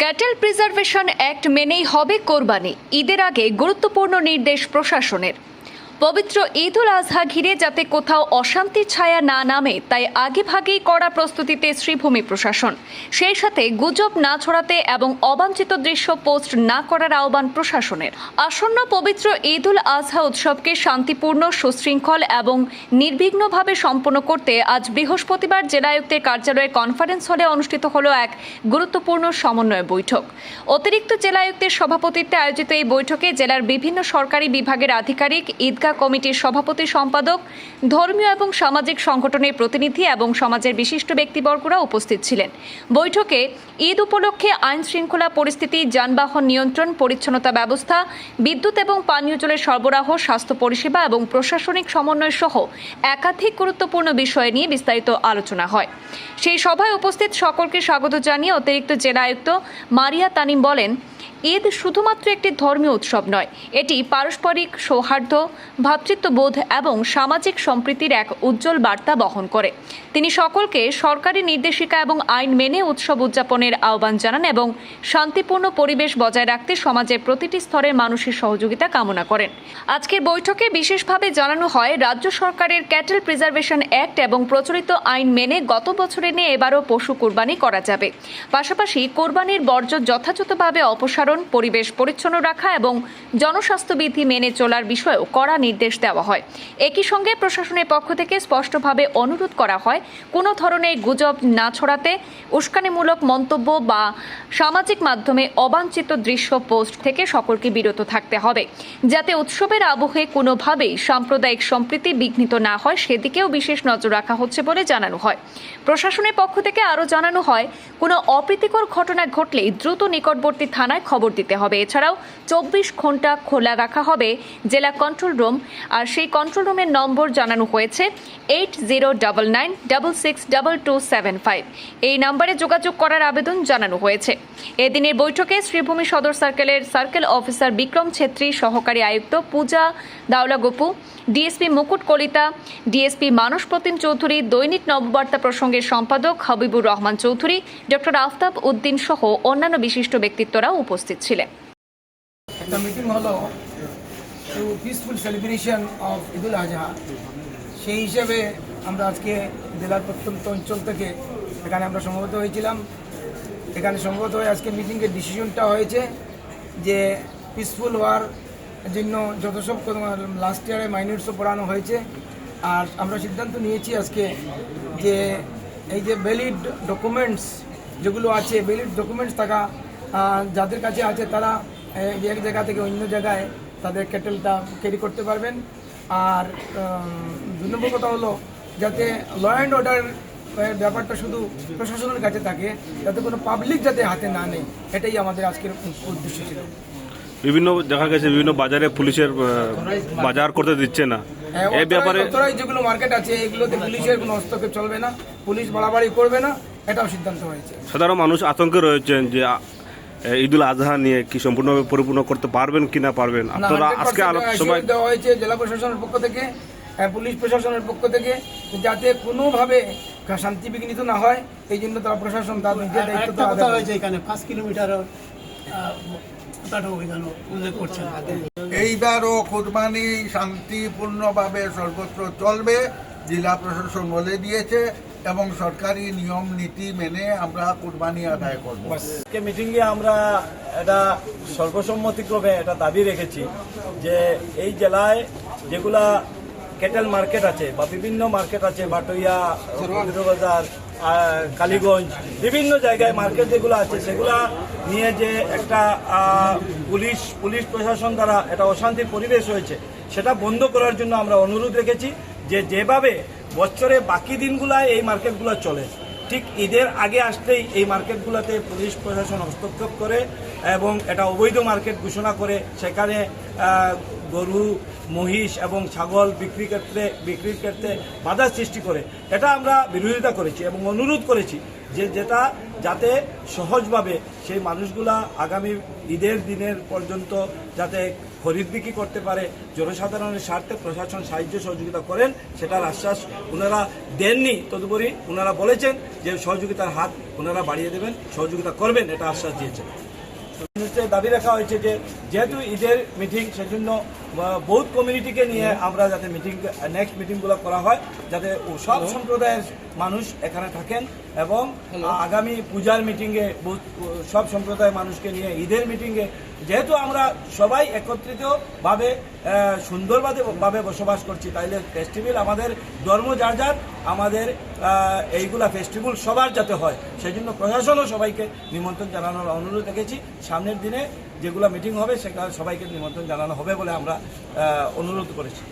Cattle preservation act মেনেই হবে কোরবানি। ঈদের আগে গুরুত্বপূর্ণ নির্দেশ প্রশাসনের। পবিত্র ঈদ উল আজহা ঘিরে যাতে কোথাও অশান্তির ছায়া না নামে তাই আগেভাগেই কড়া প্রস্তুতিতে শ্রীভূমি প্রশাসন। সেই সাথে গুজব না ছড়াতে এবং অবাঞ্ছিত দৃশ্য পোস্ট না করার আহ্বান প্রশাসনের। আসন্ন পবিত্র ঈদ উল আজহা উৎসবকে শান্তিপূর্ণ, সুশৃঙ্খল এবং নির্বিঘ্নভাবে সম্পন্ন করতে আজ বৃহস্পতিবার জেলায়ুক্তের কার্যালয়ের কনফারেন্স হলে অনুষ্ঠিত হল এক গুরুত্বপূর্ণ সমন্বয় বৈঠক। অতিরিক্ত জেলায়ুক্তের সভাপতিত্বে আয়োজিত এই বৈঠকে জেলার বিভিন্ন সরকারি বিভাগের আধিকারিক, ঈদগাহ কমিটির সভাপতি সম্পাদক, ধর্মীয় এবং সামাজিক সংগঠনের প্রতিনিধি এবং সমাজের বিশিষ্ট ব্যক্তিবর্গরা উপস্থিত ছিলেন। বৈঠকে ঈদ উপলক্ষে আইন শৃঙ্খলা পরিস্থিতি, যানবাহন নিয়ন্ত্রণ, পরিচ্ছন্নতা ব্যবস্থা, বিদ্যুৎ এবং পানীয় জলের সরবরাহ, স্বাস্থ্য পরিষেবা এবং প্রশাসনিক সমন্বয় সহ একাধিক গুরুত্বপূর্ণ বিষয় নিয়ে বিস্তারিত আলোচনা হয়। সেই সভায় উপস্থিত সকলকে স্বাগত জানিয়ে অতিরিক্ত জেলা আয়ুক্ত মারিয়া তানিম বলেন, ঈদ শুধুমাত্র একটি ধর্মীয় উৎসব নয়, এটি পারস্পরিক সৌহার্দ্য, ভ্রাতৃত্ববোধ এবং সামাজিক সম্প্রীতির এক উজ্জ্বল বার্তা বহন করে। তিনি সকলকে সরকারি নির্দেশিকা এবং আইন মেনে উৎসব উদযাপনের আহ্বান জানান এবং শান্তিপূর্ণ পরিবেশ বজায় রাখতে সমাজের প্রতিটি স্তরের মানুষের সহযোগিতা কামনা করেন। আজকের বৈঠকে বিশেষভাবে জানানো হয়, রাজ্য সরকারের ক্যাটেল প্রিজার্ভেশন অ্যাক্ট এবং প্রচলিত আইন মেনে গত বছরের নিয়ে এবারও পশু কোরবানি করা যাবে। পাশাপাশি কোরবানির বর্জ্য যথাযথভাবে অপসারণ, পরিবেশ পরিচ্ছন্ন রাখা এবং জনস্বাস্থ্যবিধি মেনে চলার বিষয়েও কড়া নির্দেশ দেওয়া হয়। একই সঙ্গে প্রশাসনের পক্ষ থেকে স্পষ্টভাবে অনুরোধ করা হয়, কোনো ধরনের গুজব না ছড়াতে, উস্কানিমূলক মন্তব্য বা সামাজিক মাধ্যমে অবাঞ্ছিত দৃশ্য পোস্ট থেকে সকলকে বিরত থাকতে হবে, যাতে উৎসবের আবহে কোনোভাবেই সাম্প্রদায়িক সম্প্রীতি বিঘ্নিত না হয় সেদিকেও বিশেষ নজর রাখা হচ্ছে বলে জানানো হয়। প্রশাসনের পক্ষ থেকে আরও জানানো হয়, কোনো অপ্রীতিকর ঘটনা ঘটলেই দ্রুত নিকটবর্তী থানায় খবর দিতে হবে। এছাড়াও 24 ঘন্টা খোলা রাখা হবে জেলা কন্ট্রোল রুম, আর সেই কন্ট্রোল রুমের নম্বর জানানো হয়েছে 8099662275। এই নম্বরে যোগাযোগ করার আবেদন জানানো হয়েছে। এদিনের বৈঠকে শ্রীভূমি সদর সার্কেলের সার্কেল অফিসার বিক্রম ছেত্রী, সহকারী আয়ুক্ত পূজা দাওলাগোপু, ডিএসপি মুকুট কলিতা, ডিএসপি মানস প্রতিম চৌধুরী, দৈনিক নববার্তা প্রসঙ্গের সম্পাদক হাবিবুর রহমান চৌধুরী, ডক্টর আফতাব উদ্দিন সহ অন্যান্য বিশিষ্ট ব্যক্তিত্বরাও উপস্থিত ছিলেন। একটা মিটিং হলো to peaceful celebration of Eid ul Azha. সেই হিসেবে আমরা আজকে জেলার প্রত্যন্ত অঞ্চল থেকে এখানে আমরা সমবেত হয়েছিলাম। এখানে সমবেত হয়ে আজকে মিটিংয়ের ডিসিশনটা হয়েছে যে পিসফুল হওয়ার জন্য যত সব লাস্ট ইয়ারে মাইনরিটসও পড়ানো হয়েছে। আর আমরা সিদ্ধান্ত নিয়েছি আজকে যে এই যে ভ্যালিড ডকুমেন্টস যেগুলো আছে, ভ্যালিড ডকুমেন্টস থাকা যাদের কাছে আছে তারা এক জায়গা থেকে অন্য জায়গায় তাদের ক্যাটেলটা ক্যারি করতে পারবেন। আর 2 নম্বর কথা হলো যাতে ল অ্যান্ড অর্ডার ব্যাপারটা শুধু প্রশাসনের কাছে থাকে, যাতে কোনো পাবলিক যাতে হাতে না নেয়, এটাই আমাদের আজকের উদ্দেশ্য ছিল। বিভিন্ন দেখা গেছে বিভিন্ন বাজারে পুলিশের বাজার করতে দিচ্ছে না, এই ব্যাপারে যেগুলো মার্কেট আছে এগুলোতে পুলিশের কোনো হস্তক্ষেপ চলবে না, পুলিশ বাড়াবাড়ি করবে না, এটাও সিদ্ধান্ত হয়েছে। সাধারণ মানুষ আতঙ্কে রয়েছেন যে ঈদ উল আজহা নিয়ে কি সম্পূর্ণভাবে পরিপূর্ণ করতে পারবেন কি না পারবেন। আপনারা আজকে সবাই দেওয়া হয়েছে জেলা প্রশাসনের পক্ষ থেকে, পুলিশ প্রশাসনের পক্ষ থেকে, যাতে কোনোভাবে শান্তি বিঘ্নিত না হয়, এই জন্য তারা প্রশাসন তার নিজের দায়িত্ব হয়েছে। এখানে 5 কিলোমিটার এইবারও কোরবানি শান্তিপূর্ণভাবে সর্বত্র চলবে, জেলা প্রশাসন বলে দিয়েছে এবং সরকারি নিয়ম নীতি মেনে আমরা কোরবানি আদায় করব। মিটিংয়ে আমরা এটা সর্বসম্মতিক্রমে এটা দাবি রেখেছি যে এই জেলায় যেগুলা ক্যাটেল মার্কেট আছে বা বিভিন্ন মার্কেট আছে, বাটইয়া, বাজার, কালীগঞ্জ, বিভিন্ন জায়গায় মার্কেট যেগুলো আছে সেগুলা নিয়ে যে একটা পুলিশ প্রশাসন দ্বারা একটা অশান্তির পরিবেশ হয়েছে, সেটা বন্ধ করার জন্য আমরা অনুরোধ রেখেছি যে যেভাবে বছরে বাকি দিনগুলায় এই মার্কেটগুলো চলে, ঠিক ঈদের আগে আসতেই এই মার্কেটগুলোতে পুলিশ প্রশাসন হস্তক্ষেপ করে এবং এটা অবৈধ মার্কেট ঘোষণা করে সেখানে গরু মহিষ এবং ছাগল বিক্রির ক্ষেত্রে বাধা সৃষ্টি করে, এটা আমরা বিরোধিতা করেছি এবং অনুরোধ করেছি যাতে সহজভাবে সেই মানুষগুলা আগামী ঈদের দিনের পর্যন্ত যাতে খরিদ বিক্রি করতে পারে, জনসাধারণের স্বার্থে প্রশাসন সাহায্য সহযোগিতা করেন সেটার আশ্বাস ওনারা দেননি। তদুপরি ওনারা বলেছেন যে সহযোগিতার হাত ওনারা বাড়িয়ে দেবেন, সহযোগিতা করবেন, এটা আশ্বাস দিয়েছেন। দাবি রাখা হয়েছে যে যেহেতু ঈদের মিটিং, সেজন্য বহুত কমিউনিটিকে নিয়ে আমরা যাতে নেক্সট মিটিংগুলো করা হয়, যাতে সব সম্প্রদায়ের মানুষ এখানে থাকেন এবং আগামী পূজার মিটিংয়ে সব সম্প্রদায়ের মানুষকে নিয়ে ঈদের মিটিংয়ে, যেহেতু আমরা সবাই একত্রিতভাবে সুন্দরভাবে বসবাস করছি, তাইলে ফেস্টিভ্যাল আমাদের ধর্ম যার যার, আমাদের এইগুলা ফেস্টিভ্যাল সবার যাতে হয়, সেই জন্য প্রশাসনও সবাইকে নিমন্ত্রণ জানানোর অনুরোধ রেখেছি। সামনের দিনে যেগুলো মিটিং হবে সেগুলো সবাইকে নিমন্ত্রণ জানানো হবে বলে আমরা অনুরোধ করেছি।